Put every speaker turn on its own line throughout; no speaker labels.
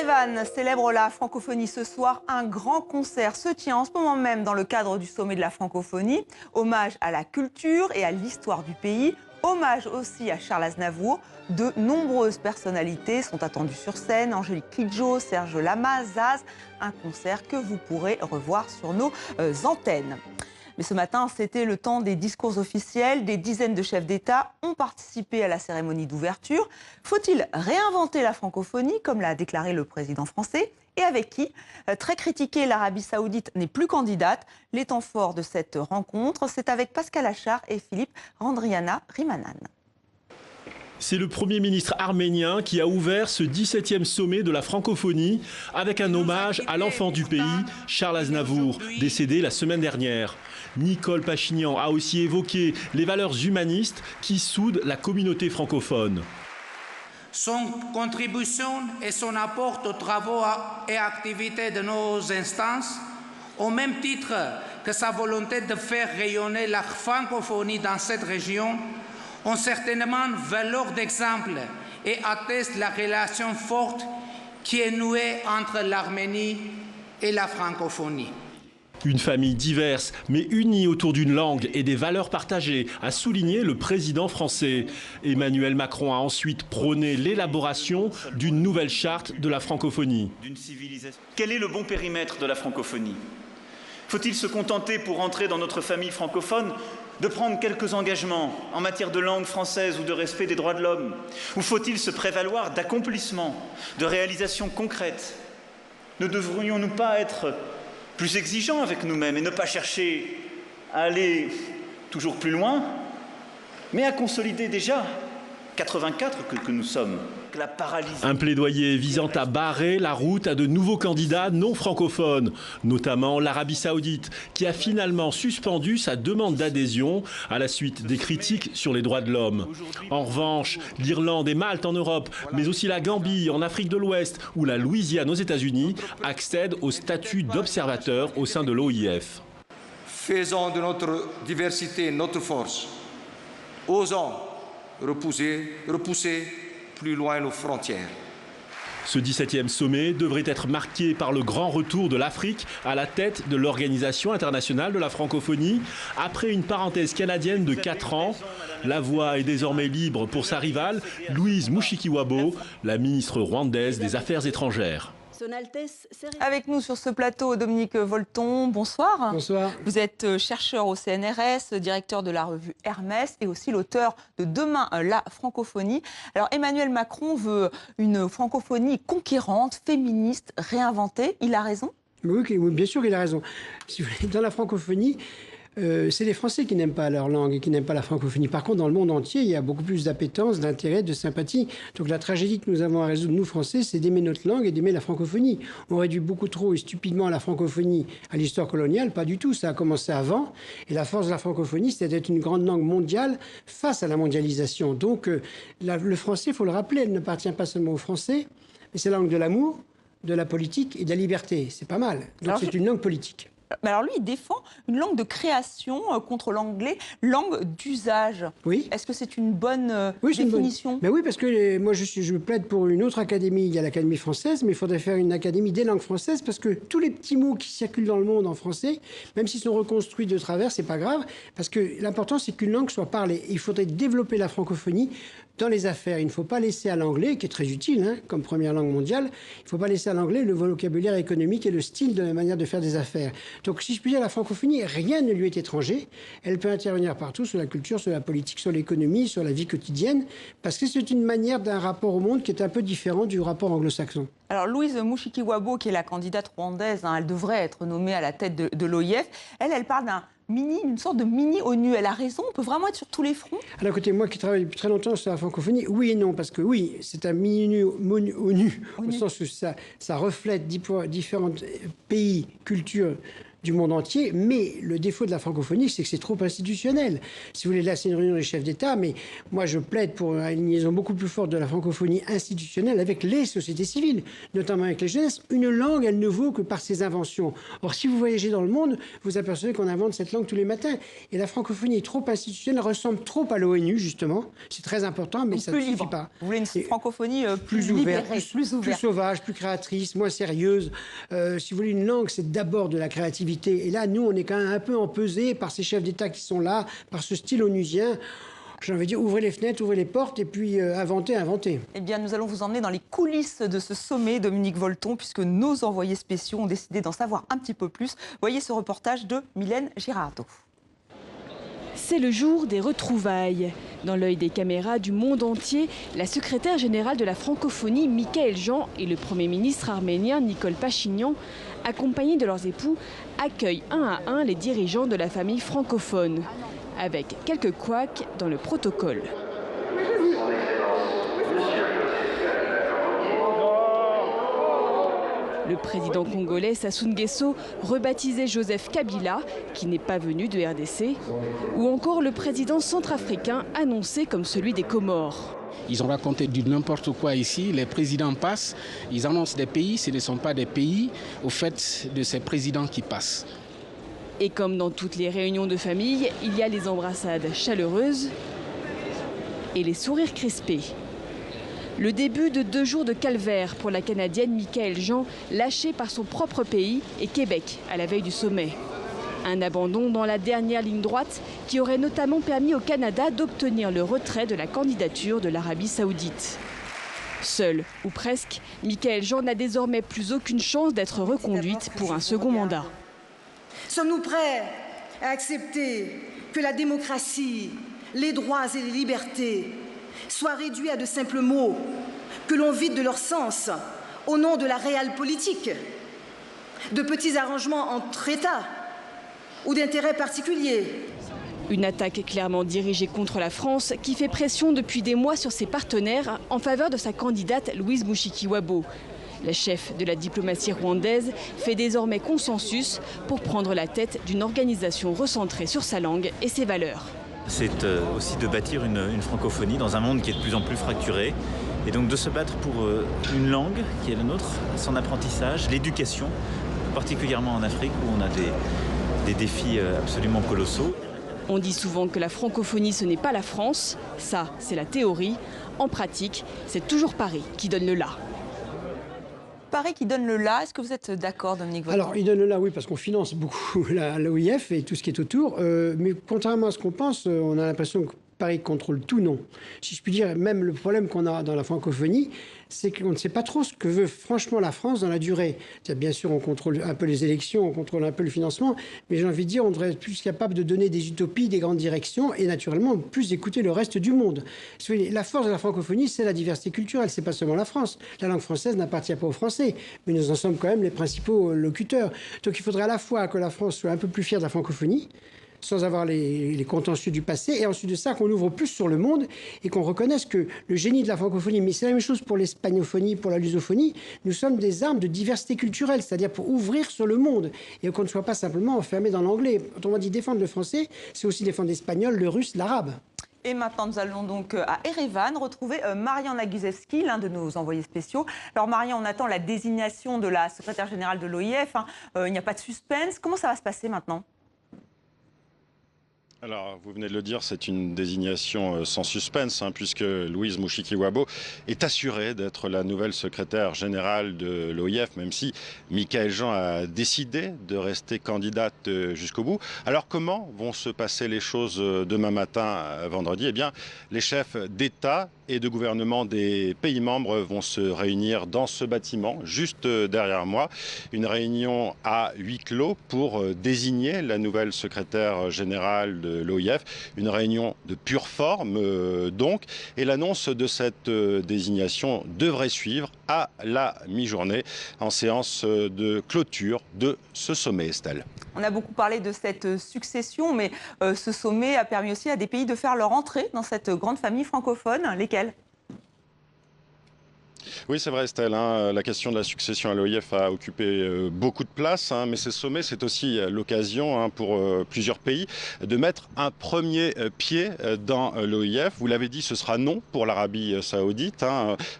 Erevan célèbre la francophonie ce soir. Un grand concert se tient en ce moment même dans le cadre du sommet de la francophonie. Hommage à la culture et à l'histoire du pays. Hommage aussi à Charles Aznavour. De nombreuses personnalités sont attendues sur scène. Angélique Kidjo, Serge Lama, Zaz. Un concert que vous pourrez revoir sur nos antennes. Mais ce matin, c'était le temps des discours officiels. Des dizaines de chefs d'État ont participé à la cérémonie d'ouverture. Faut-il réinventer la francophonie, comme l'a déclaré le président français? Et avec qui? Très critiquée, l'Arabie Saoudite n'est plus candidate. Les temps forts de cette rencontre, c'est avec Pascal Achar et Philippe Randrianarihananen.
C'est le Premier ministre arménien qui a ouvert ce 17e sommet de la francophonie avec un hommage à l'enfant du pays, Charles Aznavour, décédé la semaine dernière. Nicole Pachinian a aussi évoqué les valeurs humanistes qui soudent la communauté francophone.
Son contribution et son apport aux travaux et activités de nos instances, au même titre que sa volonté de faire rayonner la francophonie dans cette région, ont certainement valeur d'exemple et attestent la relation forte qui est nouée entre l'Arménie et la francophonie.
Une famille diverse, mais unie autour d'une langue et des valeurs partagées, a souligné le président français. Emmanuel Macron a ensuite prôné l'élaboration d'une nouvelle charte de la francophonie.
Quel est le bon périmètre de la francophonie? Faut-il se contenter, pour entrer dans notre famille francophone, de prendre quelques engagements en matière de langue française ou de respect des droits de l'homme? Ou faut-il se prévaloir d'accomplissements, de réalisations concrètes? Ne devrions-nous pas être plus exigeants avec nous-mêmes et ne pas chercher à aller toujours plus loin, mais à consolider déjà 84 que nous sommes? La paralysie.
Un plaidoyer visant à barrer la route à de nouveaux candidats non francophones, notamment l'Arabie Saoudite, qui a finalement suspendu sa demande d'adhésion à la suite des critiques sur les droits de l'homme. En revanche, l'Irlande et Malte en Europe, mais aussi la Gambie en Afrique de l'Ouest ou la Louisiane aux États-Unis accèdent au statut d'observateur au sein de l'OIF.
Faisons de notre diversité notre force. Osons repousser plus loin nos frontières.
Ce 17e sommet devrait être marqué par le grand retour de l'Afrique à la tête de l'Organisation internationale de la francophonie. Après une parenthèse canadienne de 4 ans, la voie est désormais libre pour sa rivale, Louise Mushikiwabo, la ministre rwandaise des Affaires étrangères.
Avec nous sur ce plateau, Dominique Volton, bonsoir.
Bonsoir.
Vous êtes chercheur au CNRS, directeur de la revue Hermès et aussi l'auteur de Demain la francophonie. Alors Emmanuel Macron veut une francophonie conquérante, féministe, réinventée. Il a raison?
Oui, bien sûr qu'il a raison. Si vous voulez, dans la francophonie, c'est les Français qui n'aiment pas leur langue et qui n'aiment pas la francophonie. Par contre, dans le monde entier, il y a beaucoup plus d'appétence, d'intérêt, de sympathie. Donc la tragédie que nous avons à résoudre, nous Français, c'est d'aimer notre langue et d'aimer la francophonie. On réduit beaucoup trop et stupidement la francophonie à l'histoire coloniale. Pas du tout, ça a commencé avant. Et la force de la francophonie, c'est d'être une grande langue mondiale face à la mondialisation. Donc le français, il faut le rappeler, elle n'appartient pas seulement aux Français, mais c'est la langue de l'amour, de la politique et de la liberté. C'est pas mal. Donc c'est une langue politique.
Mais alors lui, il défend une langue de création contre l'anglais, langue d'usage.
Oui.
Est-ce que c'est une bonne définition?
Ben oui, parce que moi, je plaide pour une autre académie. Il y a l'Académie française, mais il faudrait faire une académie des langues françaises, parce que tous les petits mots qui circulent dans le monde en français, même s'ils sont reconstruits de travers, c'est pas grave, parce que l'important, c'est qu'une langue soit parlée. Et il faudrait développer la francophonie dans les affaires. Il ne faut pas laisser à l'anglais, qui est très utile comme première langue mondiale, il ne faut pas laisser à l'anglais le vocabulaire économique et le style de la manière de faire des affaires. Donc, si je puis dire, la francophonie, rien ne lui est étranger. Elle peut intervenir partout, sur la culture, sur la politique, sur l'économie, sur la vie quotidienne, parce que c'est une manière d'un rapport au monde qui est un peu différent du rapport anglo-saxon.
Alors, Louise Mushikiwabo, qui est la candidate rwandaise, elle devrait être nommée à la tête de l'OIF. Elle parle une sorte de mini-ONU. Elle a raison, on peut vraiment être sur tous les fronts?
Alors, écoutez, moi qui travaille depuis très longtemps sur la francophonie, oui et non, parce que oui, c'est un mini-ONU, au sens où ça reflète différents pays, cultures, du monde entier. Mais le défaut de la francophonie, c'est que c'est trop institutionnel. Si vous voulez, là, c'est une réunion des chefs d'État, mais moi, je plaide pour une liaison beaucoup plus forte de la francophonie institutionnelle avec les sociétés civiles, notamment avec les jeunesses. Une langue, elle ne vaut que par ses inventions. Or, si vous voyagez dans le monde, vous apercevez qu'on invente cette langue tous les matins. Et la francophonie est trop institutionnelle, ressemble trop à l'ONU, justement. C'est très important, mais
donc
ça ne suffit pas.
Vous voulez une francophonie plus
ouverte,
libérée,
plus sauvage, plus créatrice, moins sérieuse. Si vous voulez, une langue, c'est d'abord de la créativité. Et là, nous, on est quand même un peu empesés par ces chefs d'État qui sont là, par ce style onusien. J'ai envie de dire, ouvrez les fenêtres, ouvrez les portes et puis inventez. Eh
bien, nous allons vous emmener dans les coulisses de ce sommet, Dominique Volton, puisque nos envoyés spéciaux ont décidé d'en savoir un petit peu plus. Voyez ce reportage de Mylène Girardot.
C'est le jour des retrouvailles. Dans l'œil des caméras du monde entier, la secrétaire générale de la francophonie, Michaël Jean, et le Premier ministre arménien, Nikol Pachinian, accompagnés de leurs époux, accueillent un à un les dirigeants de la famille francophone, avec quelques couacs dans le protocole. Le président congolais Sassou Nguesso, rebaptisé Joseph Kabila, qui n'est pas venu de RDC, ou encore le président centrafricain annoncé comme celui des Comores.
Ils ont raconté du n'importe quoi ici, les présidents passent, ils annoncent des pays, ce ne sont pas des pays au fait de ces présidents qui passent.
Et comme dans toutes les réunions de famille, il y a les embrassades chaleureuses et les sourires crispés. Le début de 2 jours de calvaire pour la Canadienne Michaël Jean, lâchée par son propre pays et Québec à la veille du sommet. Un abandon dans la dernière ligne droite qui aurait notamment permis au Canada d'obtenir le retrait de la candidature de l'Arabie Saoudite. Seule, ou presque, Michaël Jean n'a désormais plus aucune chance d'être reconduite pour un second mandat.
Sommes-nous prêts à accepter que la démocratie, les droits et les libertés soient réduits à de simples mots, que l'on vide de leur sens au nom de la réelle politique, de petits arrangements entre États ou d'intérêts particuliers?
Une attaque clairement dirigée contre la France qui fait pression depuis des mois sur ses partenaires en faveur de sa candidate Louise Mushikiwabo. La chef de la diplomatie rwandaise fait désormais consensus pour prendre la tête d'une organisation recentrée sur sa langue et ses valeurs.
C'est aussi de bâtir une francophonie dans un monde qui est de plus en plus fracturé. Et donc de se battre pour une langue qui est la nôtre, son apprentissage, l'éducation, particulièrement en Afrique où on a des défis absolument colossaux.
On dit souvent que la francophonie, ce n'est pas la France. Ça, c'est la théorie. En pratique, c'est toujours Paris qui donne le là.
Paris qui donne le là. Est-ce que vous êtes d'accord, Dominique Volton?
Alors, il donne le là, oui, parce qu'on finance beaucoup l'OIF et tout ce qui est autour. Mais contrairement à ce qu'on pense, on a l'impression que Paris contrôle tout, non. Si je puis dire, même le problème qu'on a dans la francophonie, c'est qu'on ne sait pas trop ce que veut franchement la France dans la durée. Bien sûr, on contrôle un peu les élections, on contrôle un peu le financement, mais j'ai envie de dire, on devrait être plus capable de donner des utopies, des grandes directions, et naturellement, plus écouter le reste du monde. La force de la francophonie, c'est la diversité culturelle, c'est pas seulement la France. La langue française n'appartient pas aux Français, mais nous en sommes quand même les principaux locuteurs. Donc il faudrait à la fois que la France soit un peu plus fière de la francophonie, sans avoir les contentieux du passé, et ensuite de ça, qu'on ouvre plus sur le monde et qu'on reconnaisse que le génie de la francophonie, mais c'est la même chose pour l'espagnophonie, pour la lusophonie, nous sommes des armes de diversité culturelle, c'est-à-dire pour ouvrir sur le monde, et qu'on ne soit pas simplement enfermé dans l'anglais. Autrement dit, défendre le français, c'est aussi défendre l'espagnol, le russe, l'arabe.
Et maintenant, nous allons donc à Erevan retrouver Marian Naguzevski, l'un de nos envoyés spéciaux. Alors Marian, on attend la désignation de la secrétaire générale de l'OIF. Il n'y a pas de suspense. Comment ça va se passer maintenant ?
Alors, vous venez de le dire, c'est une désignation sans suspense, puisque Louise Mushikiwabo est assurée d'être la nouvelle secrétaire générale de l'OIF, même si Michaël Jean a décidé de rester candidate jusqu'au bout. Alors, comment vont se passer les choses demain matin, vendredi ? Eh bien, les chefs d'État et de gouvernement des pays membres vont se réunir dans ce bâtiment, juste derrière moi. Une réunion à huis clos pour désigner la nouvelle secrétaire générale de l'OIF. Une réunion de pure forme, donc. Et l'annonce de cette désignation devrait suivre à la mi-journée en séance de clôture de ce sommet, Estelle.
On a beaucoup parlé de cette succession, mais ce sommet a permis aussi à des pays de faire leur entrée dans cette grande famille francophone. Lesquels ?
Oui, c'est vrai, Estelle. La question de la succession à l'OIF a occupé beaucoup de place, mais ce sommet, c'est aussi l'occasion pour plusieurs pays de mettre un premier pied dans l'OIF. Vous l'avez dit, ce sera non pour l'Arabie saoudite,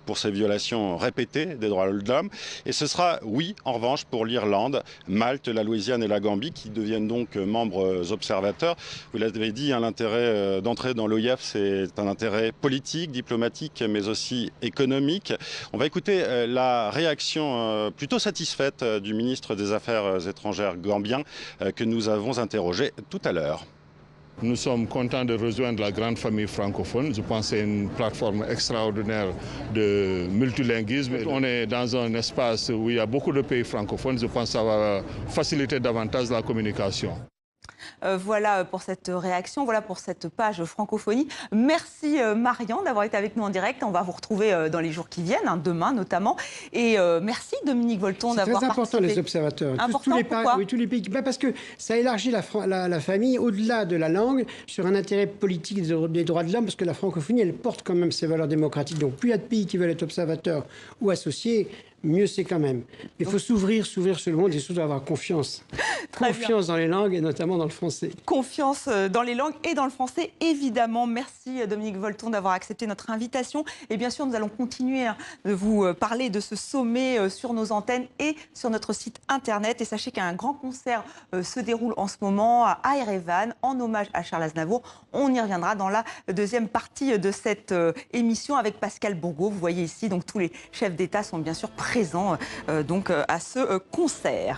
pour ses violations répétées des droits de l'homme. Et ce sera oui, en revanche, pour l'Irlande, Malte, la Louisiane et la Gambie, qui deviennent donc membres observateurs. Vous l'avez dit, l'intérêt d'entrer dans l'OIF, c'est un intérêt politique, diplomatique, mais aussi économique. On va écouter la réaction plutôt satisfaite du ministre des Affaires étrangères gambien que nous avons interrogé tout à l'heure.
Nous sommes contents de rejoindre la grande famille francophone. Je pense que c'est une plateforme extraordinaire de multilinguisme. On est dans un espace où il y a beaucoup de pays francophones. Je pense que ça va faciliter davantage la communication.
Voilà pour cette réaction, voilà pour cette page francophonie. Merci Marian d'avoir été avec nous en direct. On va vous retrouver dans les jours qui viennent, demain notamment. Et merci Dominique Volton d'avoir participé.
C'est très important les observateurs. Tous les pays. Parce que ça élargit la famille au-delà de la langue sur un intérêt politique des droits de l'homme, parce que la francophonie, elle porte quand même ses valeurs démocratiques. Donc plus il y a de pays qui veulent être observateurs ou associés, mieux c'est quand même. Il faut s'ouvrir sur le monde et surtout avoir confiance. Confiance dans les langues et notamment dans le français.
Confiance dans les langues et dans le français, évidemment. Merci Dominique Volton d'avoir accepté notre invitation. Et bien sûr, nous allons continuer de vous parler de ce sommet sur nos antennes et sur notre site internet. Et sachez qu'un grand concert se déroule en ce moment à Erevan en hommage à Charles Aznavour. On y reviendra dans la deuxième partie de cette émission avec Pascal Bourgault. Vous voyez ici, donc tous les chefs d'État sont bien sûr présents à ce concert.